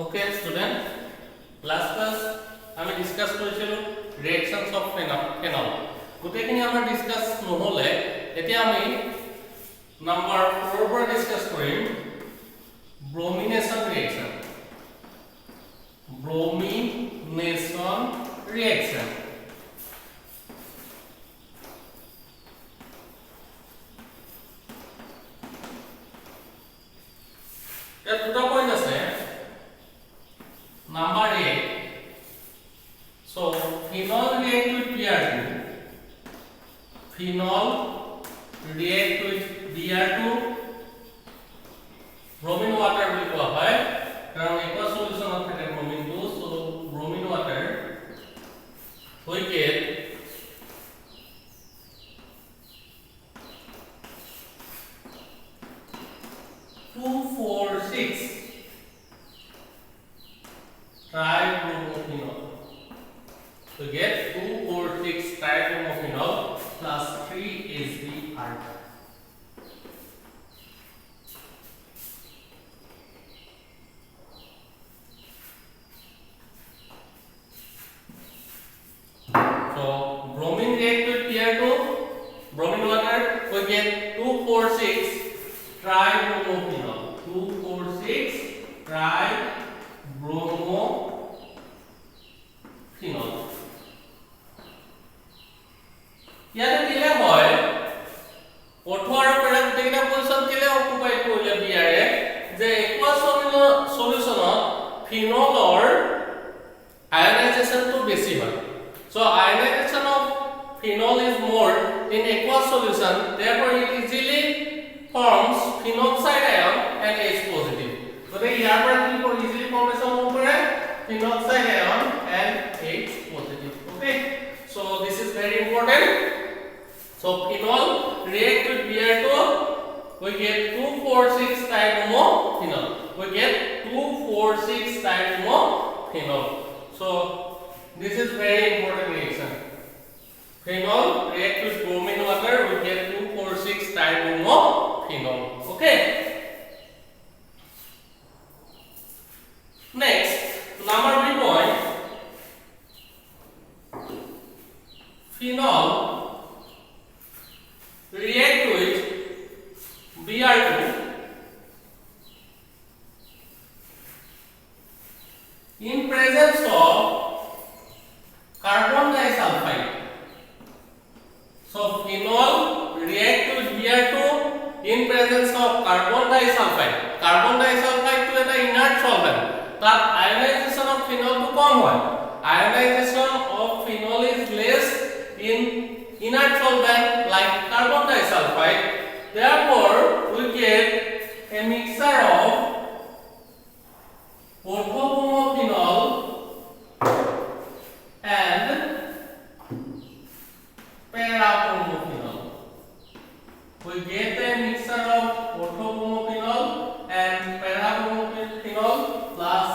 Okay, student. Last class আমি discuss কৰিছিলো ৰিঅ্যাকশনস of phenol গোটেইখিনি আমাৰ ডিসকাস নহলে এতিয়া আমি নাম্বাৰ 4 পৰা ডিসকাস কৰিম ব্ৰোমিনেশন ৰিঅ্যাকশন ইয়াত দুটা পইণ্ট আছে Number 8. So phenol react with Br2. Phenol react with Br2. Bromine water will go high. Now aqueous solution of bromine 2. So bromine water we get two, 4, 6. Tribromophenol. So get 2,4,6 tribromophenol plus 3 HBr. So bromine react with Br2, bromine water, we get 2,4,6 tribromophenol. 2,4,6 tribromophenol. ইয়াতে দিলে হয় auto আৰু peda গোটেইটা position কেলে occupy কৰিলে বিআৰে যে aqueous সলিউশনত ফিনলৰ ionisation তো বেছি হয় so ionization of phenol is more in aqueous solution therefore it easily forms phenoxide ion and H positive so ইয়াৰ পৰা কি কৰি easily formation হ'ব পাৰে phenoxide ion and H positive okay so this is very important so phenol react with Br2 we get 2,4,6 tribromophenol we get 2,4,6 tribromophenol so this is very important reaction phenol react with bromine water we get 2,4,6 tribromophenol okay next number B point phenol react with Br2 in presence of carbon disulfide so phenol react with Br2 in presence of carbon disulfide to eta inert solvent that ionization of phenol to come one ionization of phenol is less in inert solvent like carbon disulfide therefore we get a mixture of orthobromophene and parabromophene we get a mixture of orthobromophene and parabromophene plus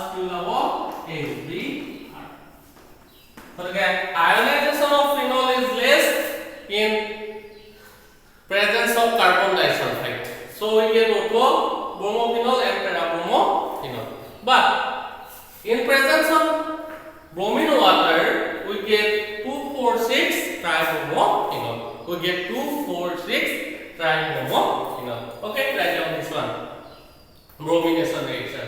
HBr so again ionization of phenol is less in presence of carbon disulfide so we get orthobromophene and parabromophene but in presence of bromine water we get 2,4,6 tribromophenol we get 2,4,6 tribromophenol okay try down this one bromination reaction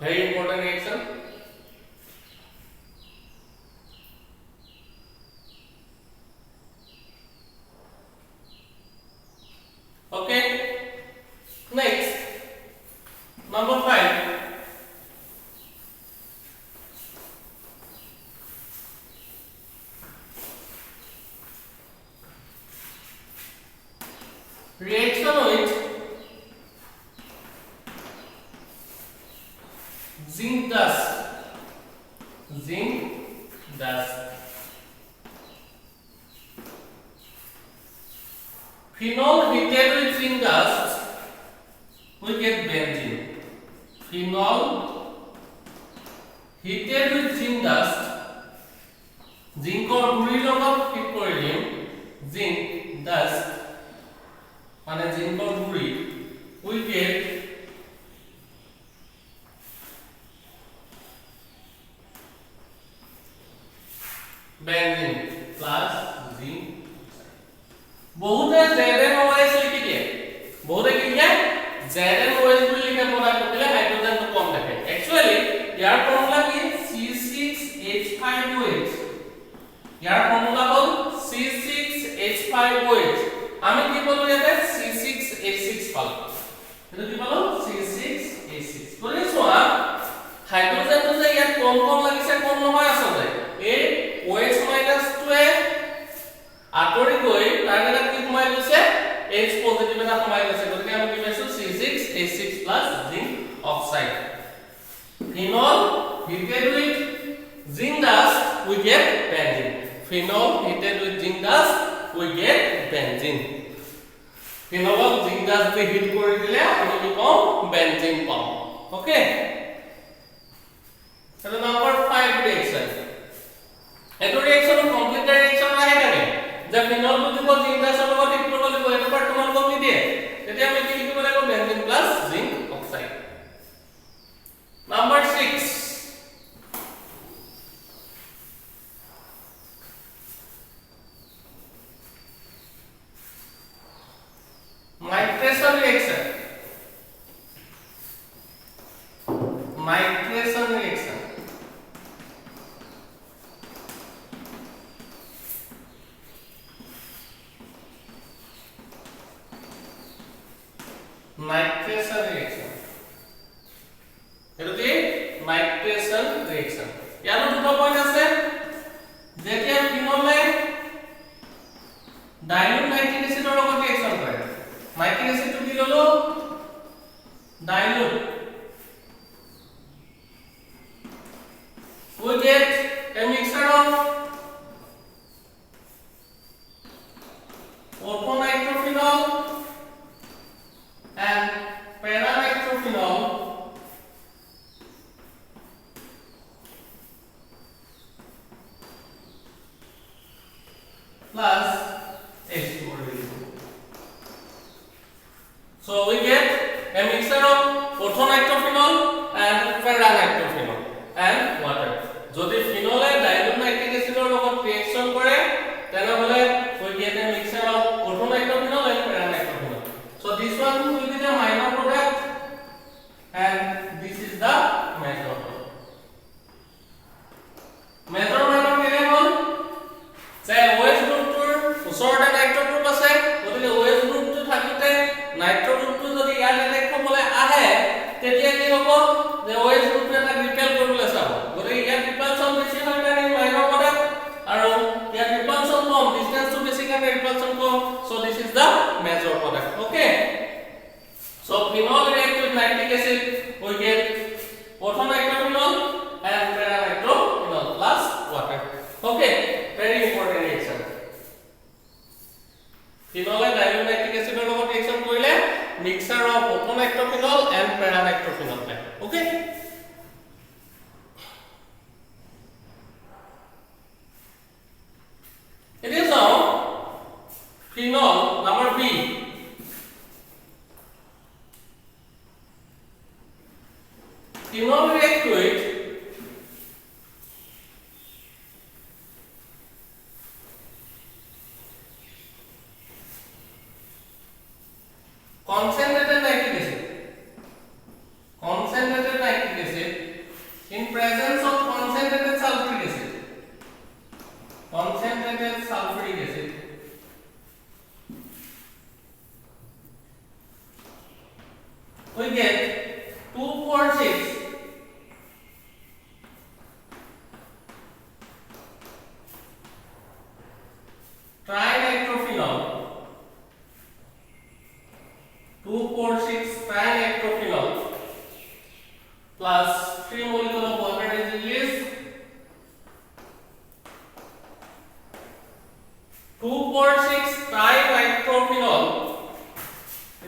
very important reaction okay next number 5 reaction with zinc dust phenol heated with zinc dust we get benzene phenol heated with zinc dust zinc or guri logot hit kori dim zinc dust মানে জিংকৰ গুৰি we get benzene plus zinc বহুতে ZnOH লিখি দিয়ে বহুতে কি দিয়ে ZnOH বুলি লিখে product কৰিলে হাইড্ৰোজেনটো কম থাকে একচুয়ালি ইয়াৰ ফৰ্মুলা কি C6H5OH ইয়াৰ ফৰ্মুলা হ'ল C6H5OH আমি কি বলু ইয়াতে C6H6 পালো এটো কি পালো C6H6 কৰি চোৱা হাইড্ৰোজেনটো যে ইয়াত কম কম লাগিছে কম নহয় আসলে এই OH টোৱে আতৰি গৈ তাৰ এটা কি কমাই গৈছে H পজিটিভ এটা কমাই গৈছে গতিকে আমি কি পাইছো C6H6 zinc oxide phenol heated with zinc dust we get benzene phenol heated with zinc dust we get benzene phenol zinc dust K hit কৰি দিলে আমি কি পাম benzene পাম ওকে তাহলে নাম্বার 5 রিঅ্যাকশন এটো রিঅ্যাকশন কমপ্লিট রিঅ্যাকশন আহে থাকে যে ফিনল বুজিব জিংক ডাস্টৰ লগত হিট কৰিব লাগিব এটো পাৰ্ট তোমালোকক নিদিয়ে তেতিয়া আমি কি লিখিব লাগিব benzene plus zinc oxide number 6 nitration reaction nitration reaction nitration reaction এটো কি nitration reaction ইয়াৰ দুটা পইণ্ট আছে যেতিয়া ফিনলে ডাইলুট নাইট্রিক এসিডৰ লগত ৰিঅ্যাকশন কৰে নাইট্রিক এসিডটো কি ললো dilute we get a mixture of orthonitrophenol and paranitrophenol plus H2O. So we get a mixture of orthonitrophenol and paranitrophenol and water. যদি ফিনলে ডাইলুট নাইট্রিক এসিডৰ লগত reaction কৰে তেনেহলে we get a mixture of orthonitrophenol and paranitrophenol. So this one will be the minor product and this is the major product. Major minor কেনে হল যে OH গ্ৰুপটোৰ ওচৰতে নাইট্ৰ group আছে গতিকে OH গ্ৰুপটো থাকিতে নাইট্ৰ গ্ৰুপটো যদি ইয়াত এটেক হ'বলে আহে তেতিয়া কি হ'ব যে OH গ্ৰুপটো এটা ৰিপেল কৰিবলৈ চাব গতিকে ইয়াত ৰিপালচন বেছি হয় কাৰণে মাইনৰ প্ৰডাক্ট আৰু ইয়াত ৰিপালচন কম ডিসটেন্সটো বেছি কাৰণে repulsion com so this is the major product okay so phenol react with nitric acid we get orthonitrophenol and paranitrophenol plus water okay very important reaction phenol and dilute nitric acid er logot reaction korile mixture of orthonitrophenol and paranitrophenol okay it is now phenol number B phenol react with concentrated nitric acid in presence of concentrated sulfuric acid we get 2,4,6 trinitrophenol 2,4,6 trinitrophenol plus 3 molecule of water is released 2,4,6 trinitrophenol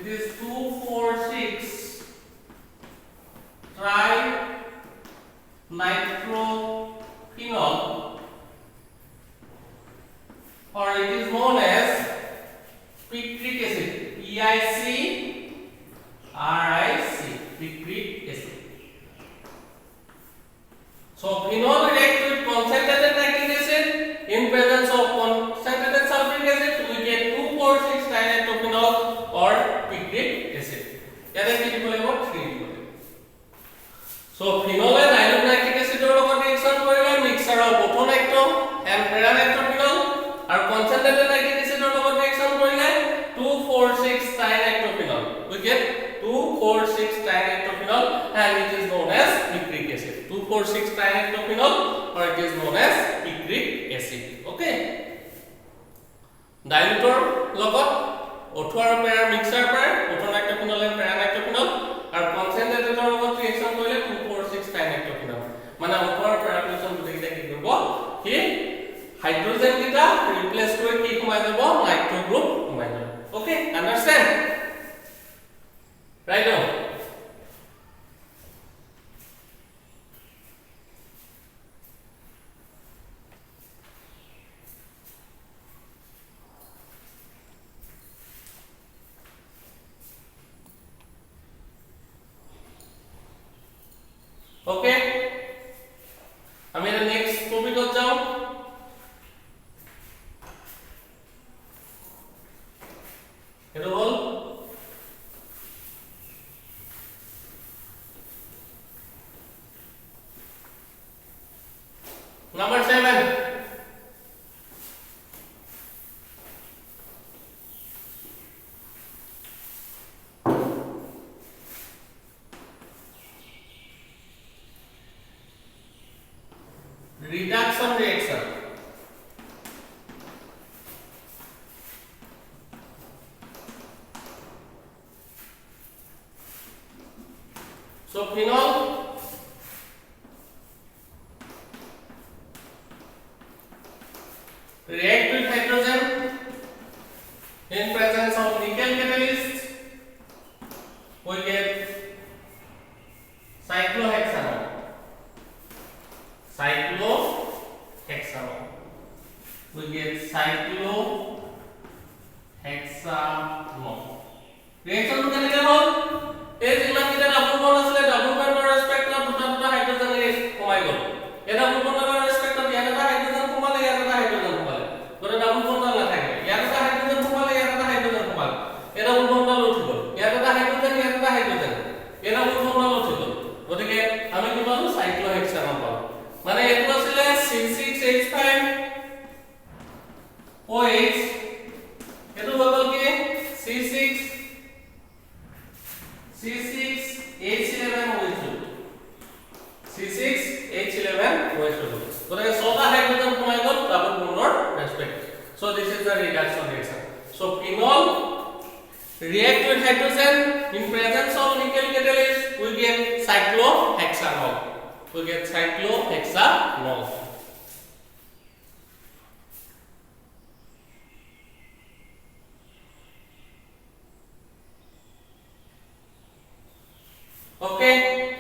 it is 2,4,6 trinitrophenol or it is known as picric acid ইয়াতে কি দিব লাগিব 3 দিব লাগিব so Finlay dilute nitric এসিডৰ লগত reaction কৰিলে মিক্সাৰৰ প্ৰটোনেক্ট্ৰন and পেৰানেক্ট্ৰফিনল আৰু concentrated nitric এসিডৰ লগত ৰিএকচন কৰিলে 2,4,6 ট্ৰাইনাইট্ৰফিনল we get 2,4,6 ট্ৰাইনাইট্ৰফিনল and it is known as picric acid 2,4,6 ট্ৰাইনাইট্ৰফিনল or it is known as picric acid okay ডাইলুটৰ লগত O2 আৰু পেৰা মিক্সাৰ পায় প্ৰটোনেক্ট্ৰফিনল এন্ড পেৰানেক্ট্ৰফিনল আৰু কনচেন্ট্ৰেটেডৰ লগত ৰিএকচন কৰিলে 2,4,6 ট্ৰাইনাইট্ৰফিনল মানে O2 আৰু পেৰা ৰিএকচন গোটেইটা কি কৰিব কি হাইড্ৰোজেন কিটা ৰিপ্লেস কৰি কি কমাই যাব নাইট্ৰো গ্ৰুপ কমাই যাব ওকে আন্ডাৰস্ট্যান্ড right now okay আমি এর নেক্সট টপিকত যাও এটা হল number 7 reduction reaction so phenol react with hydrogen in presence of nickel catalyst we get cyclohexanol we get cyclohexanol reaction to কেনেকৈ হল এই যিমান কিটা ডাবল বন্ড আছে ডাবল বন্ডৰ ৰেসপেক্টত দুটা হাইড্ৰোজেন কমাই গল এটা ডাবল বন্ডৰ ৰেসপেক্টত ইয়াত এটা হাইড্ৰোজেন কমালে ইয়াত এটা হাইড্ৰোজেন কমালে গৰে ডাবল বন্ড নাথাকে ইয়াত এটা হাইড্ৰোজেন কমালে ইয়াত এটা হাইড্ৰোজেন কমালে এটা ডাবল বন্ড উঠি গল ইয়াত এটা হাইড্ৰোজেন ইয়াত এটা হাইড্ৰোজেন এটা ডাবল বন্ড উঠি গল গতিকে আমি কি পালো সাইক্লোহেক্সানল পালো মানে এটো আছিল C6H5 OH এটো হৈ গল কি C6H11 OH C6H11 OH গতিকে 6টা হাইড্ৰোজেন কমাই গল double বন্ডৰ ৰেসপেক্ট so this is the reduction reaction so phenol react with hydrogen in presence of nickel catalyst we get cyclohexanol okay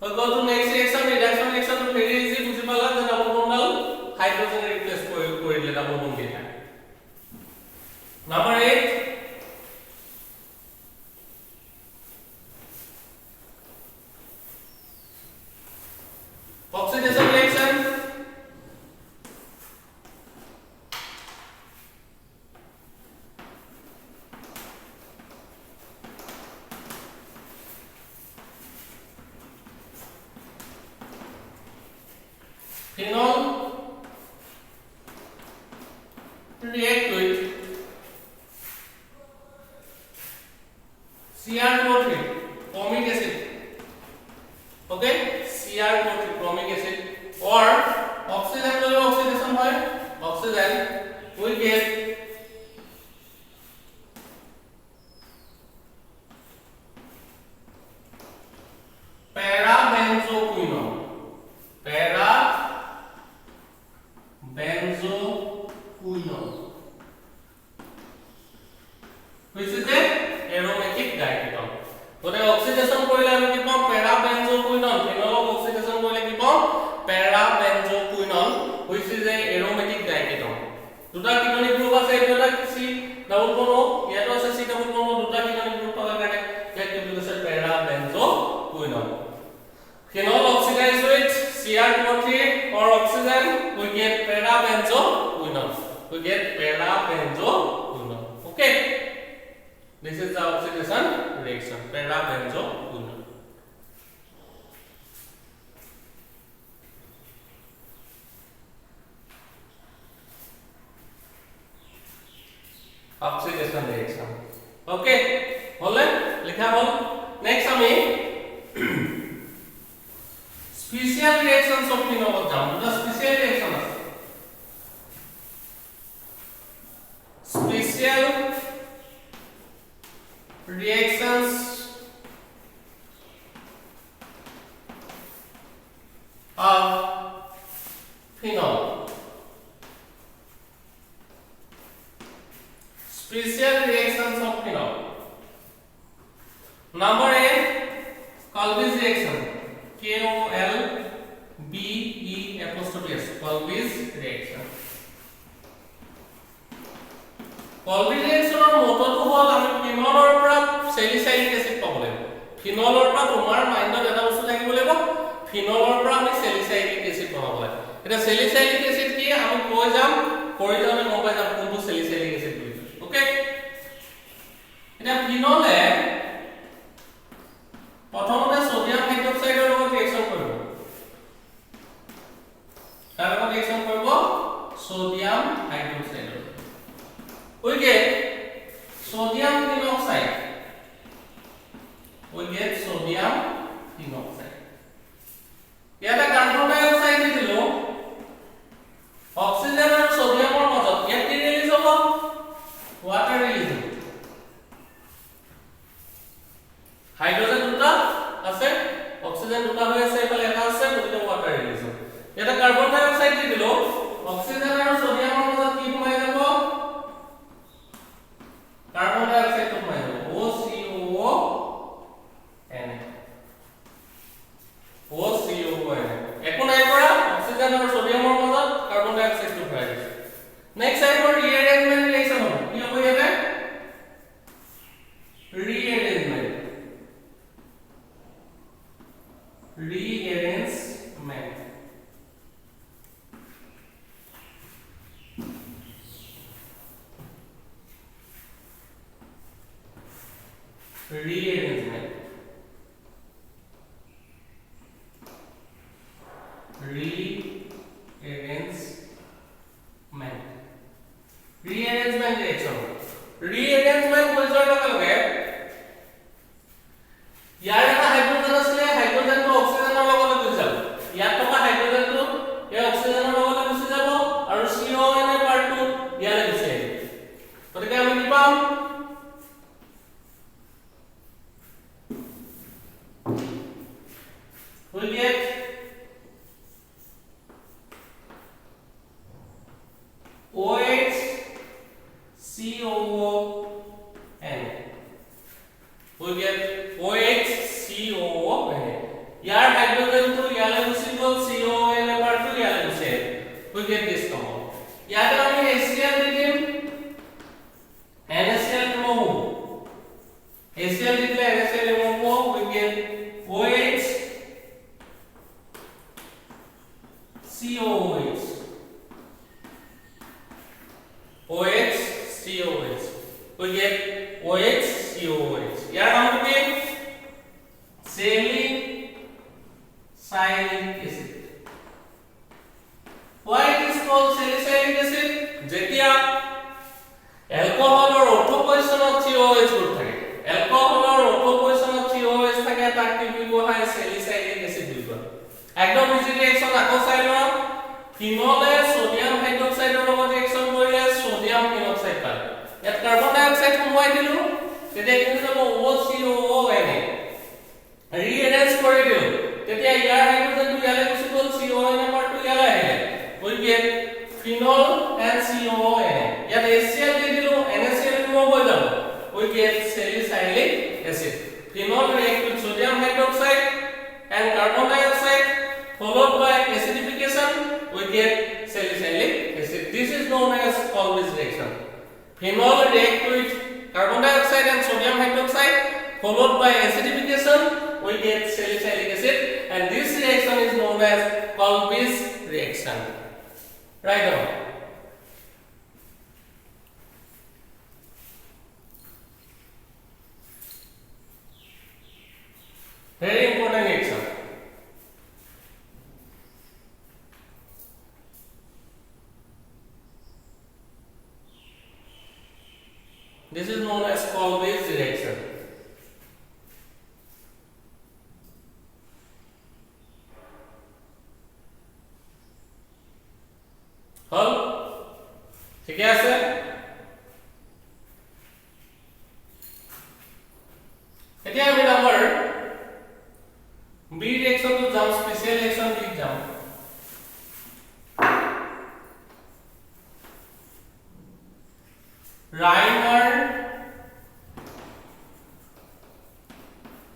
we go to next reaction reduction reaction to very easy বুজি পালা যে double বন্ডাল hydrogen replace কৰিলে double bond দিয়া number 8 oxidation reaction phenol react with Cr2O3 formic acid okay Cr2O3 formic acid or oxygen will oxidation by oxygen we get parabenzoquinol which is a aromatic diketone গতে oxidation কৰিলে আমি কি পাম parabenzoquinol phenol oxidation কৰিলে কি পাম parabenzoquinol which is a aromatic diketone দুটা কিটনিক group আছে এটা C double bond ইয়াতো আছে C ডাবল বন্ড দুটা কিটনিক গ্ৰুপ থকা কাৰণে ইয়াক কি বুলি কৈছে parabenzoquinol phenol oxidize with Cr2O3 or oxygen we get parabenzoquinol okay This is the oxidation reaction, para-benzoquinone. Oxidation reaction. Okay, hole likha hol. Next ami special reactions of phenol jam. The special reaction আছে special reactions of phenol. Special reactions of phenol. Number A, Colby's reaction. Kolbe-S. Colby's reaction. Colby reaction or motor to hol ami phenol or pra salicylic acid pabo lagbo. Phenol or pra tomar mind eta bostu thakibo lagbo. Phenol or pra ami salicylic acid pabo lagbo. Eta salicylic acid ki ami koi jam আমি mobile up কোনটো salicylic acid বুলি ওকে এটা Finlay প্ৰথমতে sodium হাইড্ৰক্সাইডৰ লগত reaction কৰিব তাৰ লগত reaction কৰিব sodium হাইড্ৰক্সাইডৰ we get sodium phenoxide ইয়াতে কাৰ্বন ডাই অক্সাইড দিলো অক্সিজেন আৰু সোডিয়ামৰ মাজত ইয়াত কি ৰিলিজ হ'ব ওয়াটাৰ ৰিলিজ হ'ব হাইড্ৰোজেন দুটা আছে অক্সিজেন দুটা হৈ আছে এফালে এটা আছে গতিকে ওয়াটাৰ ৰিলিজ হ'ব ইয়াতে কাৰ্বন ডাই অক্সাইড দিলো অক্সিজেন আৰু সোডিয়ামৰ মাজত কি সোমাই যাব কার্বন ডাই অক্সাইড তো সোমাই যাব OCON একো নাই পৰা অক্সিজেন আৰু সোডিয়ামৰ মাজত কার্বন ডাই অক্সাইড তো সোমাই গৈছে নেক্সট আহিব ৰিএৰেঞ্জমেন্ট ৰিঅ্যাকচন হ'ব কি হ'ব ইয়াতে ৰিএৰেঞ্জমেন্ট rearrangement reaction rearrangement কৈছৰ লগে ইয়াৰ এটা হাইড্ৰোজেন আছে হাইড্ৰোজেনটো অক্সিজেনৰ লগত গুচি যাব ইয়াত থকা হাইড্ৰোজেনটো এই অক্সিজেনৰ লগত গুচি যাব আৰু CON এর পাৰ্টটো ইয়ালে গুচি আহিব গতিকে আমি কি পাম we get OH COON we get OH COON यार हाइड्रोजन तो याले गुसि गल CON এর পার্ট তো ইয়ালে গুসি we get this compound ইয়াতে আমি HCl দিম NaCl remove HCl দিলে NaCl remove we get OH COOH OH COOH we get OH COOH यार नाम কি salicylic acid why it is called salicylic acid যেতিয়া অ্যালকোহলৰ অটো পজিশনত COH গ্ৰুপ থাকে অ্যালকোহলৰ auto পজিশনত COH থাকে তাক কি কোৱা হয় salicylic acid বুলি কোৱা একদম ইজি ৰিঅ্যাকচন আকৌ চাই লোৱা ফিনলে সোডিয়াম হাইড্ৰক্সাইডৰ লগত ৰিঅ্যাকচন কৰিলে সোডিয়াম ফিনক্সাইড পায় ইয়াত কাৰ্বন ডাই অক্সাইড সোমাই দিলো তেতিয়া কি হ'ব OCOON ৰিএৰেঞ্জ কৰি দিলো তেতিয়া ইয়াৰ হাইড্ৰোজেনটো ইয়ালে গুচি গ'ল CON এর পাৰ্টটো ইয়ালে আহিলে we get phenol and COON ইয়াত HCl দি দিলো NaCl ৰিমুভ হৈ যাব we get salicylic acid phenol react with sodium hydroxide and carbon dioxide followed by acidification we get salicylic acid this is known as Colby's reaction phenol react with carbon dioxide and sodium hydroxide followed by acidification we get salicylic acid and this reaction is known as Colby's reaction right on This is known as Colby's reaction. হল ঠিকে আছে এতিয়া আমি number B reaction two যাম special reaction দি যাম Reimer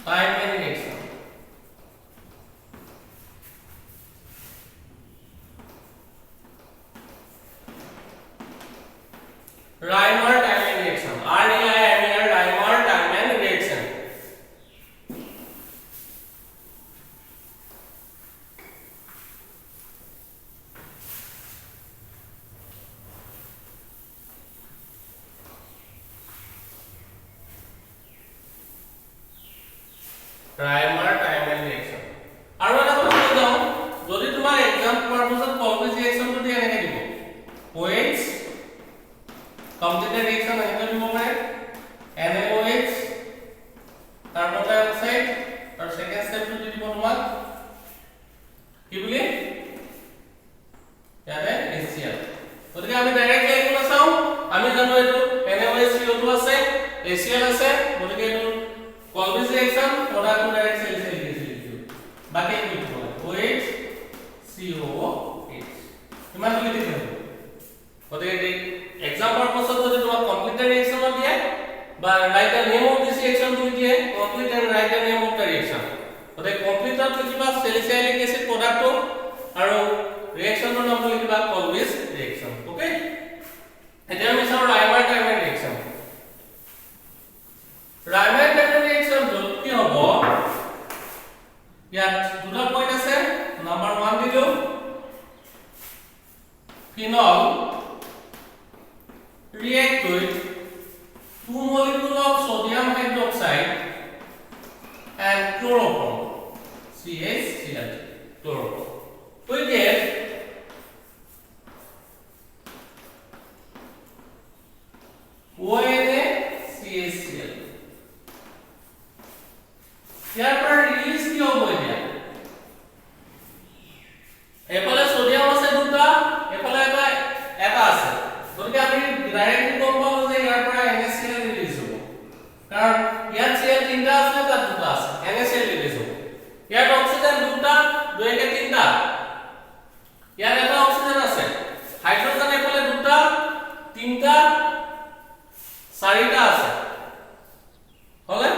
Tiemann reaction. Reimer Tiemann reaction. REIMER Reimer Tiemann reaction. Reimer Tiemann reaction. আৰু এটা কথা যাও যদি তোমাৰ एग्जाम পারপাসত Colby's reaction তো দিয়া এনেকে দিব OH completed reaction এনেকে দিব পাৰে NaOH কার্বন ডাই অক্সাইড আৰু সেকেন্ড স্টেপ তো দিব তোমাক কি বুলি ইয়াতে HCl গতিকে আমি ডাইৰেক্টলি একো চাও আমি জানো এটো NaOH CO2 আছে HCl আছে গতিকে এটো Colby's reaction product to direct cell cell reaction বাকি কি লিখব OH COOH ইমান কি লিখব গতিকে एग्जाम পারপাসত যদি তোমাক কমপ্লিটেড রিঅ্যাকশন দিয়ে বা write the name of this reaction তুমি দিয়ে complete and write the name of the reaction গতিকে কমপ্লিটত লিখিবা স্যালিসাইলিক অ্যাসিড প্রোডাক্ট আৰু ৰিঅ্যাকশনৰ নাম লিখিবা Colby's reaction ওকে এতিয়া আমি চাও Reimer Tiemann reaction Reimer Tiemann reaction কি হ'ব ইয়াত দুটা পইণ্ট আছে নাম্বার 1 দিলো phenol react with 2 molecules of sodium hydroxide and chloroform CHCl chloroform we get ONaCHCl ইয়াৰ পৰা ৰিলিজ কি হ'ব এতিয়া এফালে সোডিয়াম আছে দুটা এফালে এটা আছে গতিকে আমি ডাইৰেক্টলি গম পালো যে ইয়াৰ পৰা NaCl ৰিলিজ হ'ব কাৰণ ইয়াত Cl তিনটা আছে তাত দুটা আছে NaCl ৰিলিজ হ'ব ইয়াত অক্সিজেন দুটা দুইকে তিনটা ইয়াত এটা অক্সিজেন আছে হাইড্ৰোজেন এফালে দুটা তিনটা চাৰিটা আছে হলে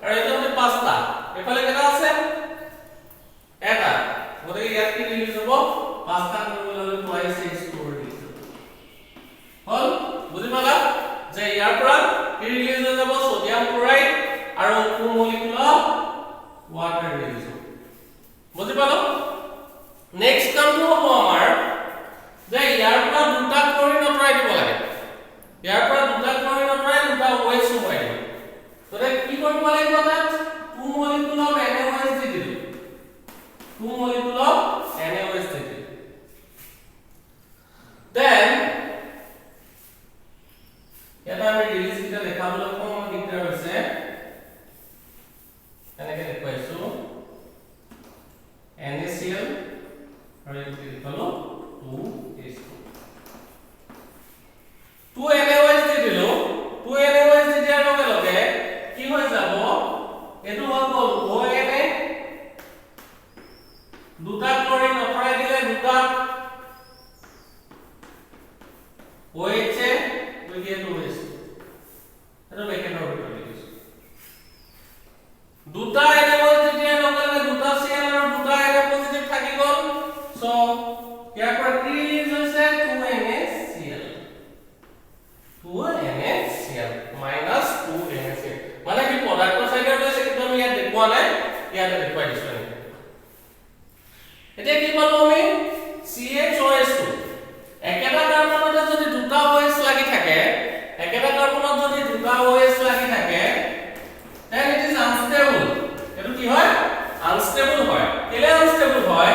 আৰু এটা হলে পাঁচটা এফালে কেটা আছে এটা গতিকে ইয়াত কি ৰিলিজ হ'ব পাঁচটা কৰিবলৈ টুৱাইস H2 ৰিলিজ হ'ব হল বুজি পালা যে ইয়াৰ পৰা কি ৰিলিজ হৈ যাব সোডিয়াম ক্লোৰাইড আৰু 2 মলিকুল অফ ওয়াটাৰ ৰিলিজ হ'ব বুজি পালো নেক্সট কামটো হ'ব আমাৰ যে ইয়াৰ পৰা দুটা ক্লোৰিন আঁতৰাই দিব লাগে ইয়াৰ পৰা দুটা ক্লোৰিন আঁতৰাই দুটা OH সোমাই দিব গতিকে কি কৰিব লাগিব তাত 2 molecule of NaOH দি দিলো 2 molecule of NaOH দি দিলো then এটা আমি ৰিলিজ কিটা দেখাবলৈ কম দিগদাৰ হৈছে এনেকে দেখুৱাইছো NaCl আৰু এইটো লিখলো 2H2 2 NaOH দি দিলো 2 NaOH দি দিয়াৰ লগে লগে কি হৈ যাব এটো হৈ গ'ল ONA দুটা ক্লোৰিন আঁতৰাই দিলে দুটা OH we get OH এটা মেকেনৰ ভিতৰত লিখিছো দুটা NaOH দিয়াৰ লগে লগে দুটা Cl আৰু দুটা Na পজিটিভ থাকি গ'ল সো ইয়াৰ পৰা কি ৰিলিজ হৈছে 2NaCl 2NaCl minus 2NaCl মানে কি প্ৰডাক্টৰ সাইডৰ আছে কিন্তু আমি ইয়াত দেখুৱা নাই ইয়াতে দেখুৱাই দিছো এতিয়া কি পালো আমি CHOH2 একেটা কাৰ্বনতে যদি দুটা OH লাগি থাকে একেটা কাৰ্বনত যদি দুটা OH লাগি থাকে then it is unstable এটো কি হয় আনস্টেবল হয় কেলে আনস্টেবল হয়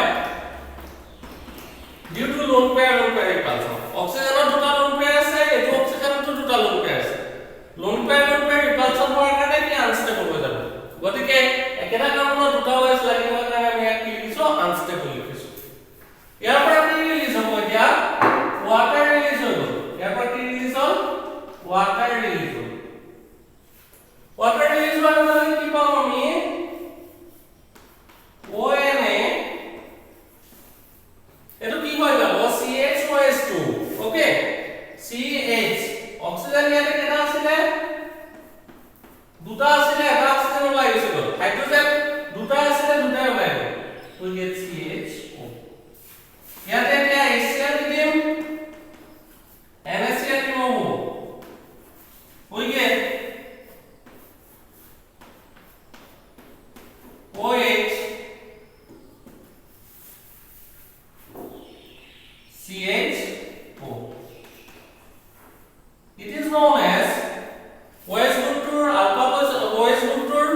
due to lone pair repulsion অক্সিজেনৰ দুটা lone pair আছে এটো অক্সিজেনৰ দুটা lone pair আছে water release water release মানে কি পাম আমি ONA এটো কি হৈ যাব CHOS2 ওকে CH অক্সিজেন ইয়াতে কেটা আছিলে দুটা আছিলে এটা অক্সিজেন ওলাই গৈছিল হাইড্ৰোজেন দুটা আছিলে দুটা ওলাই গ'ল we get CHO ইয়াতে এতিয়া HCl দিম NaCl remove we get OH CHO it is known as OH group tour alpha position OH group tour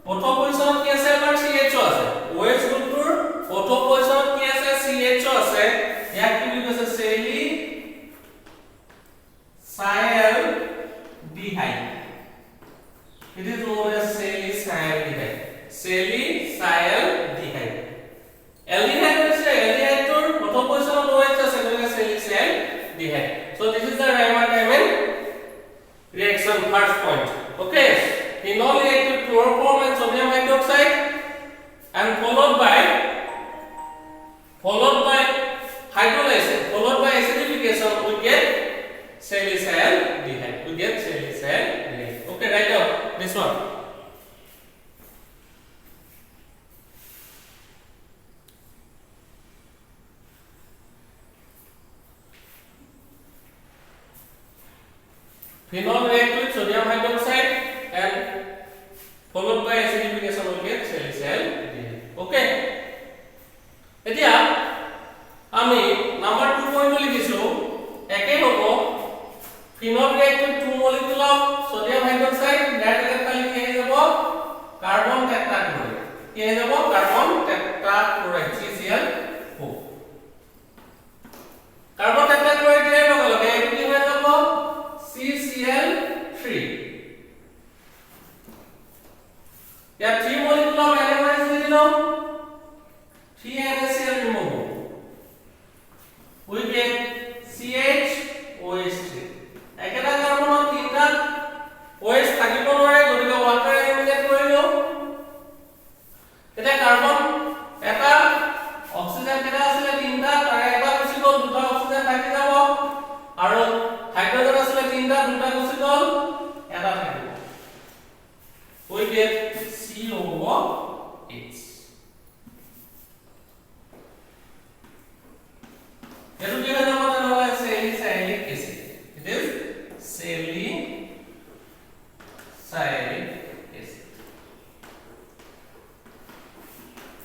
auto position কি আছে আমাৰ CHO আছে OH group tour auto position কি আছে CHO আছে ইয়াক কি বুলি কৈছে salicylaldehyde it is known as salicylaldehyde salicylaldehyde aldehyde is aldehyde tour auto position OH আছে গতিকে salicylaldehyde so this is the Raman-Diamond reaction first point okay phenol react with chloroform and sodium hydroxide and followed by hydrolysis followed by acidification we get salicylaldehyde okay write down this one phenol react with sodium hydroxide and followed by acidification we get salicylaldehyde okay এতিয়া আমি number 2 point লিখিছো একে হবো phenol react with two molecule of sodium hydroxide that is খালি কি হয়ে যাব carbon tetrachloride কি হয়ে যাব carbon tetrachloride CCl4 carbon tetrachloride এর লগে লগে এটো কি হয়ে যাব CCl3 या 3 molecule of NaOH দিয়ে দিলাম 3 NaCl remove we get CHOH3 একেটা কার্বনত তিনটা OH থাকিব নোৱাৰে গতিকে ওয়াটাৰ এলিমিনেট কৰিলো এটা কার্বন এটা অক্সিজেন কেটা আছিল তিনটা তাৰে এটা গুচি গ'ল দুটা অক্সিজেন থাকি যাব আৰু হাইড্ৰোজেন আছিল তিনটা দুটা গুচি গ'ল এটা থাকিব we get COOH এটো কি হয় জানো তাহলে salicylic acid it is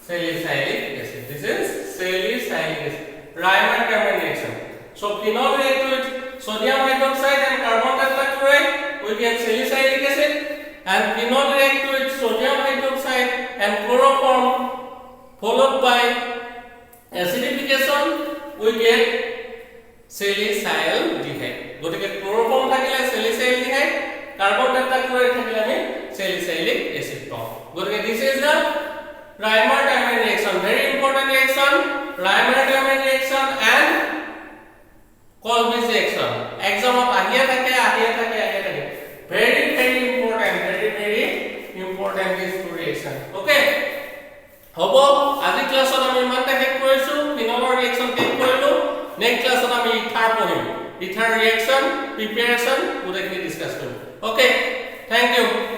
salicylic acid this is salicylic acid Raman-Diamond reaction so phenol react with sodium hydroxide and carbon tetrachloride we get salicylic acid and phenol react with sodium hydroxide and chloroform followed by acidification we get salicylaldehyde গটিকে chloroform থাকিলে salicylaldehyde carbon tetrachloride থাকিলে আমি salicylic acid পাও গটিকে this is the Raman-Diamond reaction very important reaction Raman-Diamond reaction and Colby's reaction exam of আহিয়ে থাকে very important is reaction okay হবো আজি ক্লাসত আমি মানতে হেক কৰিছো ফিনলৰ ৰিঅ্যাকচন টেক কৰিলো নেক্সট ক্লাসত আমি ইথাৰ পঢ়িম ইথাৰ ৰিঅ্যাকচন প্ৰিপাৰেচন পুরোখিনি ডিসকাস কৰিম okay thank you